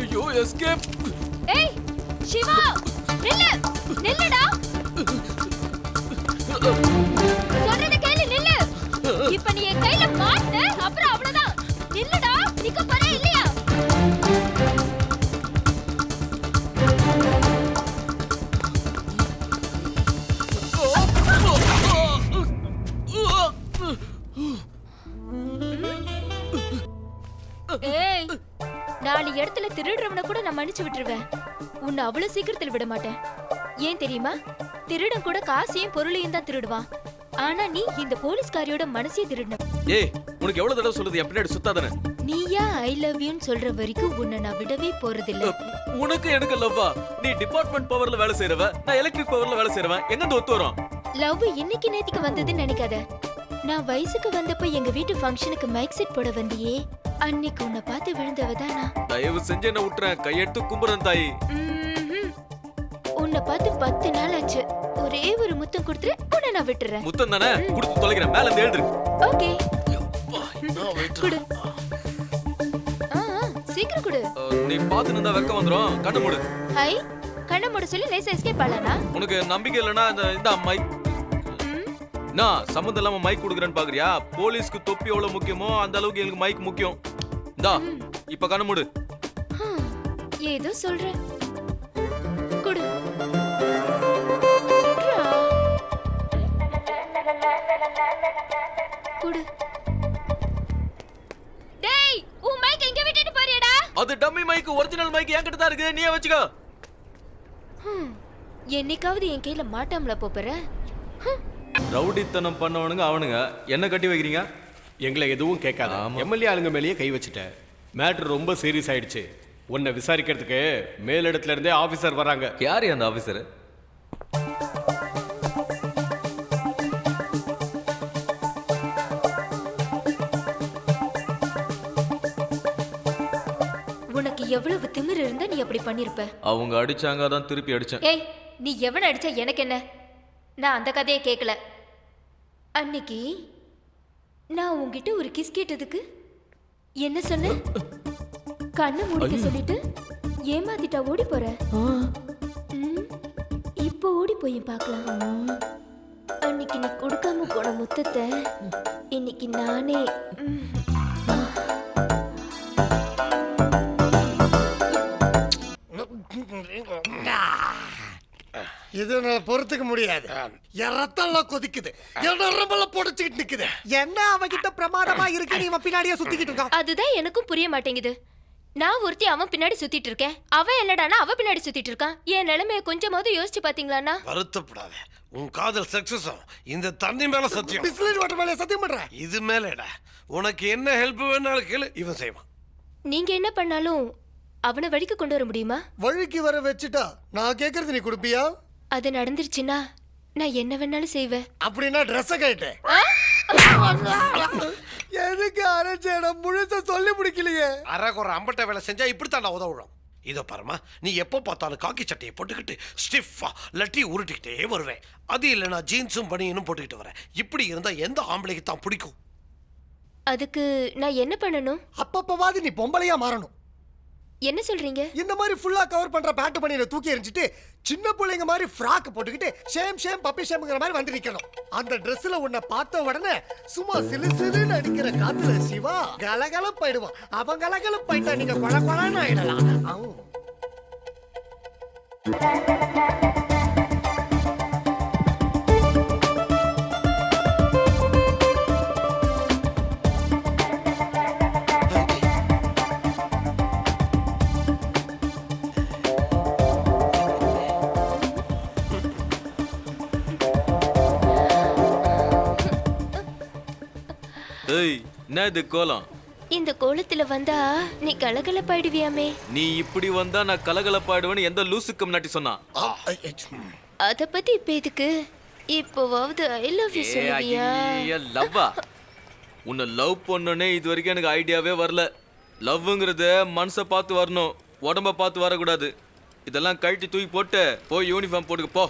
ஐயோ எஸ்கேப். ஏய் சிவா நில்லு நில்லுடா. சொல்றத கேளு நில்லு. இப்ப நீ என் கையில மாட்ட அப்புறம் அவ்வளவுதான். நில்லுடா. நிக்க போற இல்லையா? ஏய் நாலு இடத்துல திருடுறவனை கூட நான் மன்னிச்சு விட்டுருவேன். உன்னை அவ்வளவு சீக்கிரத்தில் விட மாட்டேன். ஏன் தெரியுமா? திருடன் கூட காசையும் பொருளையும் தான் திருடுவான். ஆனா நீ இந்த போலீஸ்காரியோட மனசையும் திருடணும். ஏய் உனக்கு எவ்வளவு தடவை சொல்றது என் பின்னாடி சுத்தாதனே. நீயா ஐ லவ் யூன்னு சொல்ற வரைக்கும் உன்னை நான் விடவே போறதில்ல. உனக்கு எனக்கு லவ்வா? நீ டிபார்ட்மெண்ட் பவர்ல வேலை செய்றவ, நான் எலக்ட்ரிக் பவர்ல வேலை செய்றவன். எங்க இருந்து ஒத்து வரோம்? லவ் இன்னைக்கு நேத்துக்கு வந்ததுன்னு நினைக்காத. நான் வயசுக்கு வந்தப்ப எங்க வீட்டு ஃபங்க்ஷனுக்கு மைக் செட் போட வந்தியே, அன்னைக்கு உன்னை பார்த்து விழுந்தவதானா? தயவு செஞ்சு என்ன விட்டுறேன், கையெடுத்து கும்புறேன் தாயி. உன்னை பார்த்து 10 நாள் ஆச்சு. ஒரே ஒரு முத்தம் கொடுத்துரு, உன்னை நான் விட்டுறேன். முத்தம் தானே கொடுத்து தொலைக்கிறேன். மேல இருந்து எழுதுரு. ஓகே குடு. சீக்கிரம் குடு. நீ பாத்து நின்றா வெக்க வந்துரும். கண்ணு மூடு. ஹை கண்ணை மூட சொல்லி லேசா எஸ்கேப் ஆளனா? உனக்கு நம்பிக்கை இல்லனா இந்த மைக் நான் சம்மந்தம் இல்லாம மைக் குடுக்குறேன்னு பாக்குறியா? போலீஸ்க்கு தொப்பி எவ்வளவு முக்கியமோ அந்த அளவுக்கு எனக்கு மைக் முக்கியம். இந்தா இப்ப கண்ணு மூடு. ஏதோ சொல்ற. குடு. குடு. டேய் உன் மைக் எங்க விட்டுட்டு போறியடா? அது டம்மி மைக், ஒரிஜினல் மைக் என்கிட்ட தான் இருக்கு. நீயே வச்சுக்கோ. என்னைக்காவது என் கையில மாட்டாமல போற? ரவுடித்தனம் பண்ணவனுங்க அவனுங்க. என்ன கட்டி வைக்கிறீங்க? எங்களை எதுவும் கேட்காத. எம்எல்ஏ ஆளுங்க மேலேயே கை வச்சுட்ட. மேட்டர் ரொம்ப சீரியஸ் ஆயிடுச்சு. உன்னை விசாரிக்கிறதுக்கு மேலிடத்துல இருந்தே ஆபீசர் வராங்க. யாரு அந்த ஆபீசர்? உனக்கு எவ்வளவு திமிரு இருந்தா நீ அப்படி பண்ணிருப்ப? அவங்க அடிச்சாங்க, அதான் திருப்பி அடிச்சேன். ஏய் நீ எவன அடிச்சா எனக்கு என்ன? நான் அந்த கதையை கேட்கல. அன்னைக்கு நான் உன்கிட்ட ஒரு கிஸ் கேட்டதுக்கு என்ன சொன்ன? கண்ணு மூடிக்க சொல்லிட்டு ஏமாத்திட்டா ஓடி போற. இப்போ ஓடி போய் பார்க்கலாம். அன்னைக்கு நீ கொடுக்காம போன முத்தத்தை இன்னைக்கு நானே. இது நான் பொறுத்துக்க முடியாது. என் ரத்தம்லாம் கொதிக்குது, என் நரம்பெல்லாம் பொடிச்சுக்கிட்டு நிக்குது. என்ன அவகிட்ட பிரமாதமா இருக்கு, நீ இவன் பின்னாடியே சுத்திக்கிட்டு இருக்கான். அதுதான் எனக்கும் புரிய மாட்டேங்குது. நான் ஒருத்தி அவன் பின்னாடி சுத்திட்டு இருக்கேன், அவன் என்னடானா அவ பின்னாடி சுத்திட்டு இருக்கான். என் நிலைமைய கொஞ்சமாவது யோசிச்சு பாத்தீங்களாண்ணா? வருத்தப்படாத, உன் காதல் சக்சஸ் ஆகும். இந்த தண்ணி மேல சத்தியம், பிஸ்லரி வாட்டர் மேல சத்தியம் பண்ற. இது மேலடா உனக்கு என்ன ஹெல்ப் வேணாலும் கேளு, இவன் செய்வான். நீங்க என்ன பண்ணாலும் அவனை வழிக்கு கொண்டு வர முடியுமா? வழிக்கு வர வச்சுட்டா நான் கேக்குறது நீ கொடுப்பியா? அது நடந்துருச்சுன்னா நான் என்ன வேணாலும் செய்வேன். அப்படின்னா ட்ரெஸ்ஸை கேட்டு எதுக்கு அரைச்சேட முழுச சொல்லி முடிக்கலையே. அரைக்குற அம்பட்ட வேலை செஞ்சா இப்படித்தாண்டா உதவுறோம். இதோ பாருமா, நீ எப்போ பார்த்தாலும் காக்கி சட்டையை போட்டுக்கிட்டு ஸ்டிஃபா லட்டி உருட்டிக்கிட்டே வருவேன். அது இல்லைனா ஜீன்ஸும் பனியனும் போட்டுக்கிட்டு வரேன். இப்படி இருந்தா எந்த ஆம்பளைக்கு தான் பிடிக்கும்? அதுக்கு நான் என்ன பண்ணணும்? அப்பப்பவாது நீ பொம்பளையா மாறணும். என்ன சொல்றீங்க? இந்த மாதிரி ஃபுல்லா கவர் பண்ற பேண்ட் பனியனை தூக்கி எறிஞ்சிட்டு சின்ன பிள்ளைங்க மாதிரி ஃப்ராக் போட்டுக்கிட்டு ஷேம் பப்பி ஷேம்ங்கிற மாதிரி வந்து நிக்கணும். அந்த ட்ரெஸ்ல உன்னை பார்த்த உடனே சும்மா சிலு சிலுன்னு அடிக்கிற காத்துல சிவா கலகலப்பாயிடுவான். அவன் கலகலப்பாயிட்டா நீங்க கொல கொலன்னு ஆயிடலாம். என்ன இது கோலம்? இந்த கோலத்துல வந்தா நீ கலகலப்பாயிடுவியாமே. நீ இப்படி வந்தா நான் கலகலப்பாயிடுவேன்னு எந்த லூசுக்கு முன்னாடி சொன்னா? அத பத்தி இப்ப எதுக்கு? இப்போவாவது ஐ லவ் யூ சொல்லுவியா? லவ்வா? உன்னை லவ் பண்ணனே இது வரைக்கும் எனக்கு ஐடியாவே வரல. லவ்ங்கிறது மனசை பார்த்து வரணும், உடம்ப பார்த்து வரக்கூடாது. இதெல்லாம் கழட்டி தூக்கி போட்டு போய் யூனிஃபார்ம் போட்டுக்க போ.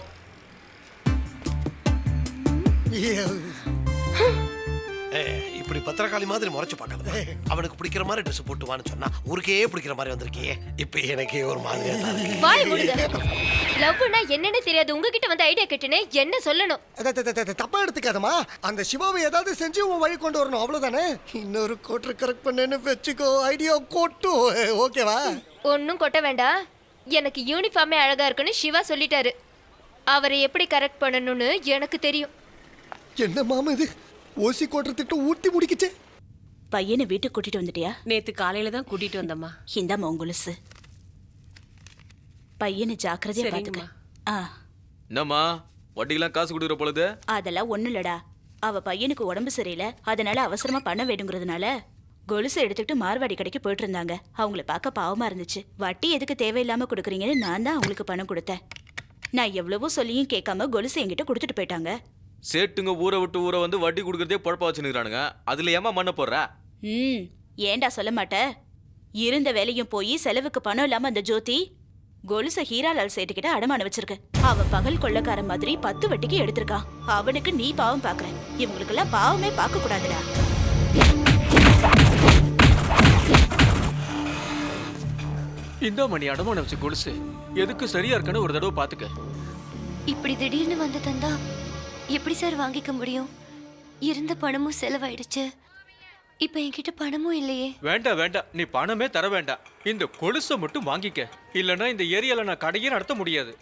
இப்படி பத்திரகாளி மாதிரி முறைச்சு பார்க்காத. அவனுக்கு பிடிக்கிற மாதிரி ட்ரெஸ் போட்டுவான்னு சொன்னா ஊருக்கே பிடிக்கிற மாதிரி வந்திருக்கியே. இப்ப எனக்கே ஒரு மாதிரியா தான் இருக்கு. வாய் மூடுங்க. லவ்னா என்னன்னு தெரியாது உங்ககிட்ட வந்து ஐடியா கேட்டனே என்ன சொல்லணும்? தப்பா எடுத்துக்காதமா. அந்த சிவாவை ஏதாவது செஞ்சு உன் வழி கொண்டு வரணும், அவ்வளவுதானே. இன்னொரு கோட்டை கரெக்ட் பண்ணேன்னு வச்சுக்கோ, ஐடியா கொட்டு. ஓகேவா? ஒன்னும் கொட்ட வேண்டாம். எனக்கு யூனிஃபார்மே அழகா இருக்குன்னு சிவா சொல்லிட்டாரு. அவரை எப்படி கரெக்ட் பண்ணணும்னு எனக்கு தெரியும். என்ன மாமா இது ஓசி கோட்டை திட்டு ஊட்டி முடிக்கிச்சே. பையனை வீட்டுக்கு கூட்டிட்டு வந்துட்டியா? நேத்து காலையில தான் கூட்டிட்டு வந்தம்மா. இந்தாம்மா உங்குலுசு. பையனை ஜாக்கிரதையா பாத்துக்க. என்னம்மா வட்டிக்கெல்லாம் காசு கொடுக்குற பொழுது? அதெல்லாம் ஒண்ணு இல்லடா. அவ பையனுக்கு உடம்பு சரியில்லை, அதனால அவசரமா பணம் வேணுங்கிறதுனால கொலுசை எடுத்துக்கிட்டு மார்வாடி கடைக்கு போயிட்டு இருந்தாங்க. அவங்கள பார்க்க பாவமா இருந்துச்சு. வட்டி எதுக்கு தேவையில்லாம கொடுக்குறீங்கன்னு நான் தான் அவங்களுக்கு பணம் கொடுத்தேன். நான் எவ்வளவோ சொல்லியும் கேட்காம கொலுசு என்கிட்ட கொடுத்துட்டு போயிட்டாங்க. சேட்டுங்க ஊரை விட்டு ஊரை வந்து வட்டி கொடுக்கறதே பொழப்பா வச்சுக்கிறானுங்க. அதுல ஏமா மண்ண போடுற? ஏண்டா சொல்ல மாட்ட? இருந்த வேலையும் போய் செலவுக்கு பணம் இல்லாம அந்த ஜோதி கொலுச ஹீராலால் சேட்டுக்கிட்ட அடமான வச்சிருக்கு. அவ பகல் கொள்ளக்கார மாதிரி 10 வட்டிக்கு எடுத்திருக்கான். அவனுக்கு நீ பாவம் பாக்குற. இவங்களுக்கெல்லாம் பாவமே பார்க்க கூடாதுடா. இந்த மணி அடமான வச்சு கொலுசு எதுக்கு சரியா இருக்குன்னு ஒரு தடவை பாத்துக்க. இப்படி திடீர்னு வந்து தந்தா எப்படி சார் வாங்கிக்க முடியும்? இருந்த பணமும் செலவாயிடுச்சு. இப்ப என்கிட்ட பணமும் இல்லையே. வேண்டாம் வேண்டாம், நீ பணமே தர வேண்டாம். இந்த கொலுசை மட்டும் வாங்கிக்க. இல்லைன்னா இந்த ஏரியால நான் கடையே நடத்த முடியாது.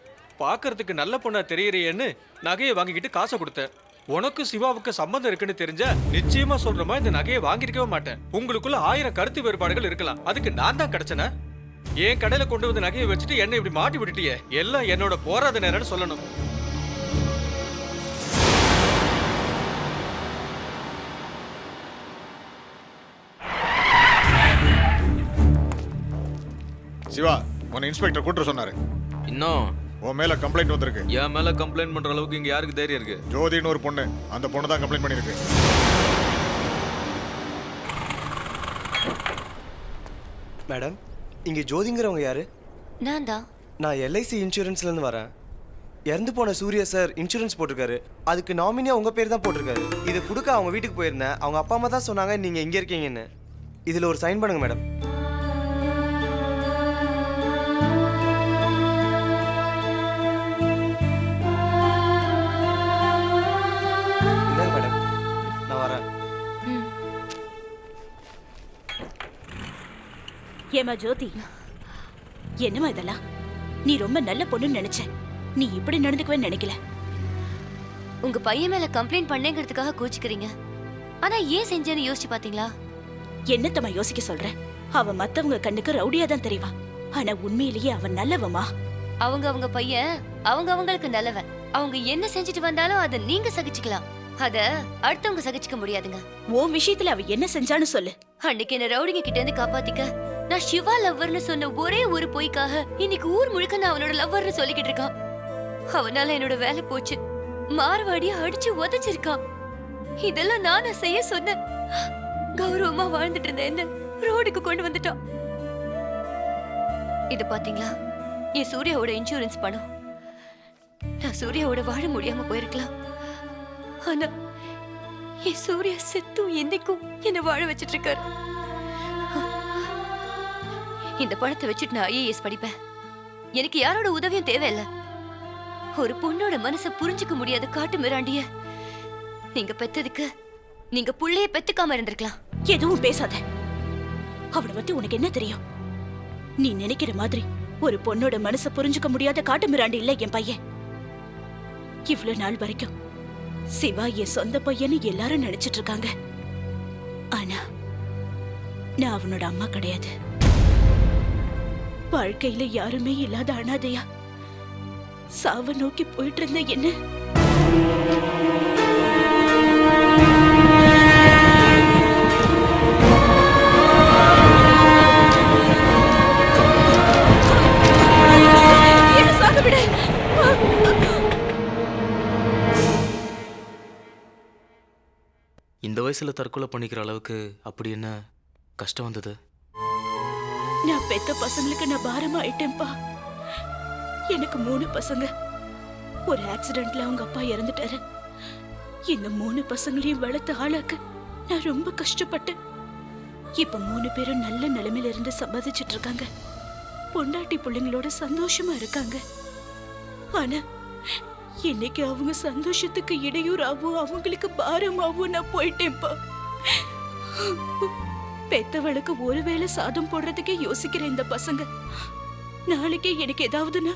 பாக்குறதுக்கு நல்ல பொண்ணா தெரியறியேன்னு நகையை வாங்கிக்கிட்டு காசை கொடுத்தேன். உனக்கு சிவாவுக்கு சம்பந்தம் இருக்குன்னு தெரிஞ்சா நிச்சயமா சொல்றமா இந்த நகையை வாங்கிருக்கவே மாட்டேன். உங்களுக்குள்ள 1000 கருத்து வேறுபாடுகள் இருக்கலாம், அதுக்கு நான் தான் கிடைச்சன. என் கடையில கொண்டு வந்து நகையை வச்சுட்டு என்ன இப்படி மாட்டி விட்டுட்டியே. எல்லாம் என்னோட போராத நேரம்னு சொல்லணும். சிவா, உன்னை இன்ஸ்பெக்டர் கூட்டு சொன்னாரு. இன்னும் உன் மேல கம்ப்ளைண்ட் வந்திருக்கு. என் மேல கம்ப்ளைண்ட் பண்ற அளவுக்கு இங்க யாருக்கு தைரியம் இருக்கு? ஜோதின்னு ஒரு பொண்ணு, அந்த பொண்ணு தான் கம்ப்ளைண்ட் பண்ணிருக்கு. மேடம், இங்க ஜோதிங்கிறவங்க யாரு? நான் தான். நான் எல்ஐசி இன்சூரன்ஸ்ல இருந்து வரேன். இறந்து போன சூர்யா சார் இன்சூரன்ஸ் போட்டிருக்காரு. அதுக்கு நாமினியா உங்க பேர் தான் போட்டிருக்காரு. இதை கொடுக்க அவங்க வீட்டுக்கு போயிருந்தேன். அவங்க அப்பா அம்மா தான் சொன்னாங்க நீங்க இங்க இருக்கீங்கன்னு. இதுல ஒரு சைன் பண்ணுங்க மேடம். இந்தாங்க மேடம், நான் வரேன். ஏமா ஜோதி, என்னமா இதெல்லாம்? நீ ரொம்ப நல்ல பொண்ணுன்னு நினைச்ச. நீ இப்படி நடந்துக்குவே நினைக்கல. உங்க பையன் மேல கம்ப்ளைண்ட் பண்ணேங்கிறதுக்காக கோச்சிக்கிறீங்க. ஆனா ஏன் செஞ்சேன்னு யோசிச்சு பாத்தீங்களா? என்னத்தம்மா யோசிக்க சொல்ற? அவ மத்தவங்க கண்ணுக்கு ரவுடியா தான் தெரியவா. ஆனா உண்மையிலேயே அவன் நல்லவமா. அவங்க பையன் அவங்களுக்கு நல்லவன். அவங்க என்ன செஞ்சுட்டு வந்தாலும் அதை நீங்க சகிச்சுக்கலாம். அத அடுத்தவங்க சகிச்சுக்க முடியாதுங்க. உன் விஷயத்துல அவ என்ன செஞ்சான்னு சொல்லு. அன்னைக்கு என்ன ரவுடிங்க கிட்ட இருந்து காப்பாத்திக்க நான் சிவா லவ்வர்னு சொன்ன ஒரே ஒரு பொய்க்காக இன்னைக்கு ஊர் முழுக்க நான் அவனோட லவ்வர்னு சொல்லிக்கிட்டு இருக்கான். அவனால என்னோட வேலை போச்சு. மார்வாடிய அடிச்சு உதைச்சிருக்கான். இதெல்லாம் நானா செய்ய சொன்னேன். கௌரவமா வாழ்ந்துட்டு இருந்த என்ன ரோடுக்கு கொண்டு வந்துட்டான். இது பாத்தீங்களா, என் சூர்யாவோட இன்சூரன்ஸ் பணம். நான் சூர்யாவோட வாழ முடியாம போயிருக்கலாம். ஆனா என் சூர்யா செத்தும் என்னைக்கும் என்ன வாழ வச்சிட்டு இருக்காரு. இந்த பணத்தை வச்சுட்டு நான் ஐஏஎஸ் படிப்பேன். எனக்கு யாரோட உதவியும் தேவையில்லை. ஒரு பொண்ணோட மனசை புரிஞ்சுக்க முடியாத காட்டு மிராண்டிய நீங்க பெத்ததுக்கு நீங்க புள்ளைய பெத்துக்காம இருந்திருக்கலாம். எதுவும் பேசாத. அவனை பத்தி உனக்கு என்ன தெரியும்? நீ நினைக்கிற மாதிரி ஒரு பொண்ணோட மனசை புரிஞ்சுக்க முடியாத காட்டு மிராண்டி இல்ல என் பையன். இவ்வளவு நாள் வரைக்கும் சிவா என் சொந்த பையன்னு எல்லாரும் நினைச்சிட்டு இருக்காங்க. ஆனா நான் அவனோட அம்மா கிடையாது. வாழ்க்கையில யாருமே இல்லாத அனாதையா சாவ நோக்கி போயிட்டு இருந்த என்ன சாக விட. இந்த வயசுல தற்கொலை பண்ணிக்கிற அளவுக்கு அப்படி என்ன கஷ்டம் வந்தது? நான் பெத்த பசங்களுக்கு நான் பாரமா ஆயிட்டேன்பா. எனக்கு 3 பசங்க. ஒரு ஆக்சிடென்ட்ல அவங்க அப்பா இறந்துட்டாரு. இந்த 3 பசங்களையும் வளர்த்து ஆளாக்க நான் ரொம்ப கஷ்டப்பட்டேன். இப்ப 3 பேரும் நல்ல நிலைமையில இருந்து சம்பாதிச்சிட்டு இருக்காங்க. பொண்டாட்டி பிள்ளைங்களோட சந்தோஷமா இருக்காங்க. ஆனா இன்னைக்கு அவங்க சந்தோஷத்துக்கு இடையூறாவும் அவங்களுக்கு பாரமாவும் நான் போயிட்டேன்ப்பா. பெத்தவளுக்கு ஒருவேளை சாதம் போடுறதுக்கே யோசிக்கிற இந்த பசங்க நாளைக்கே எனக்கு ஏதாவதுன்னா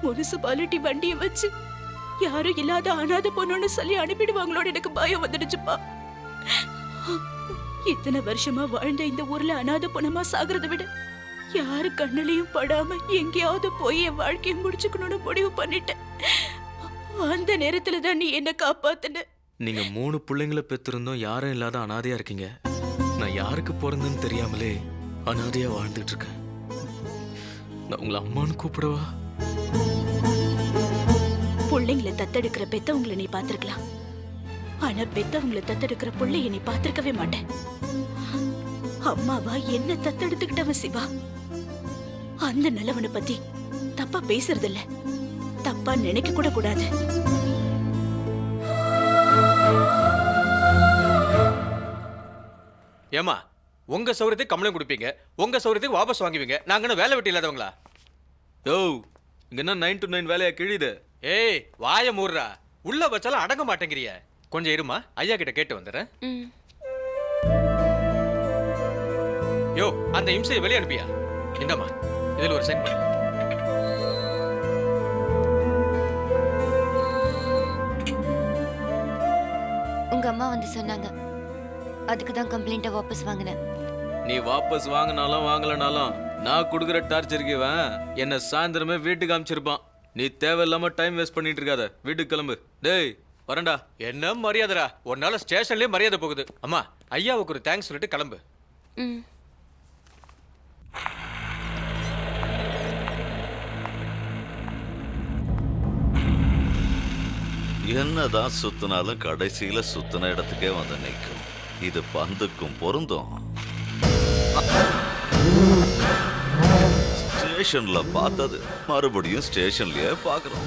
முனிசிபாலிட்டி வண்டியை வச்சு யாரும் இல்லாத அனாதை பொண்ணுன்னு சொல்லி அனுப்பிடுவாங்களோட எனக்கு பயம் வந்துடுச்சுப்பா. இத்தனை வருஷமா வாழ்ந்த இந்த ஊர்ல அனாதை பொண்ணமா சாகிறத விட யாரு கண்ணிலையும் படாம எங்கேயாவது போய் என் வாழ்க்கையை முடிச்சுக்கணும்னு முடிவு பண்ணிட்டேன். அந்த நேரத்துல தான் நீ என்ன காப்பாத்துன. நீங்க 3 பிள்ளைங்களை பெற்றிருந்தோம், யாரும் இல்லாத அனாதையா இருக்கீங்க. நான் யாருக்கு பிறந்தேன்னு தெரியாமலே அனாதையா வாழ்ந்துட்டு இருக்கேன். நான் உங்களை அம்மான்னு கூப்பிடவா? பிள்ளைங்களை தத்தெடுக்கிற பெத்தவங்களை நீ பாத்திருக்கலாம், ஆனா பெத்தவங்களை தத்தெடுக்கிற பிள்ளைய நீ பாத்திருக்கவே மாட்டேன். அம்மாவா என்ன தத்தெடுத்துக்கிட்டவன் சிவா. அந்த நல்லவனை பத்தி தப்பா பேசுறது இல்ல, தப்பா நினைக்க கூட கூடாது. ஏமா, உங்க சௌரியத்துக்கு கம்ப்ளைண்ட் கொடுப்பீங்க, உங்க சௌரியத்துக்கு வாபஸ் வாங்குவீங்க. நாங்க என்ன வேலை வெட்டி இல்லாதவங்களா? யோ, இங்க என்ன 9 to 9 வேலையா கிழியுது? ஏய், வாய மூடுறா. உள்ள வச்சாலும் அடங்க மாட்டேங்கிறிய. கொஞ்சம் இருமா, ஐயா கிட்ட கேட்டு வந்துடுறேன். யோ, அந்த இம்சையை வெளியே அனுப்பியா? இந்தம்மா, இதுல ஒரு சைன் பண்ணு. உங்க அம்மா வந்து சொன்னாங்க, அதுக்கு தான் கம்ப்ளைண்ட்டை வாபஸ் வாங்கினேன். நீ வாபஸ் வாங்கினாலும் வாங்கலனாலும் நான் கொடுக்குற டார்ச்சருக்கு இவன் என்ன சாயந்தரமே வீட்டுக்கு அனுப்பிச்சிருப்பான். நீ தேவையில்லாம டைம் வேஸ்ட் பண்ணிட்டு இருக்காத, வீட்டுக்கு கிளம்பு. டேய் வரேன்டா. என்ன மரியாதைடா, உன்னால ஸ்டேஷன்லயே மரியாதை போகுது. அம்மா, ஐயாவுக்கு ஒரு தேங்க்ஸ் சொல்லிட்டு கிளம்பு. என்னதான் சுத்தினாலும் கடைசியில சுத்தின இடத்துக்கே வந்து நிற்கும். இது பந்துக்கும் பொருந்தும். ஸ்டேஷன்ல பார்த்தது மறுபடியும் ஸ்டேஷன்லயே பார்க்கிறோம்.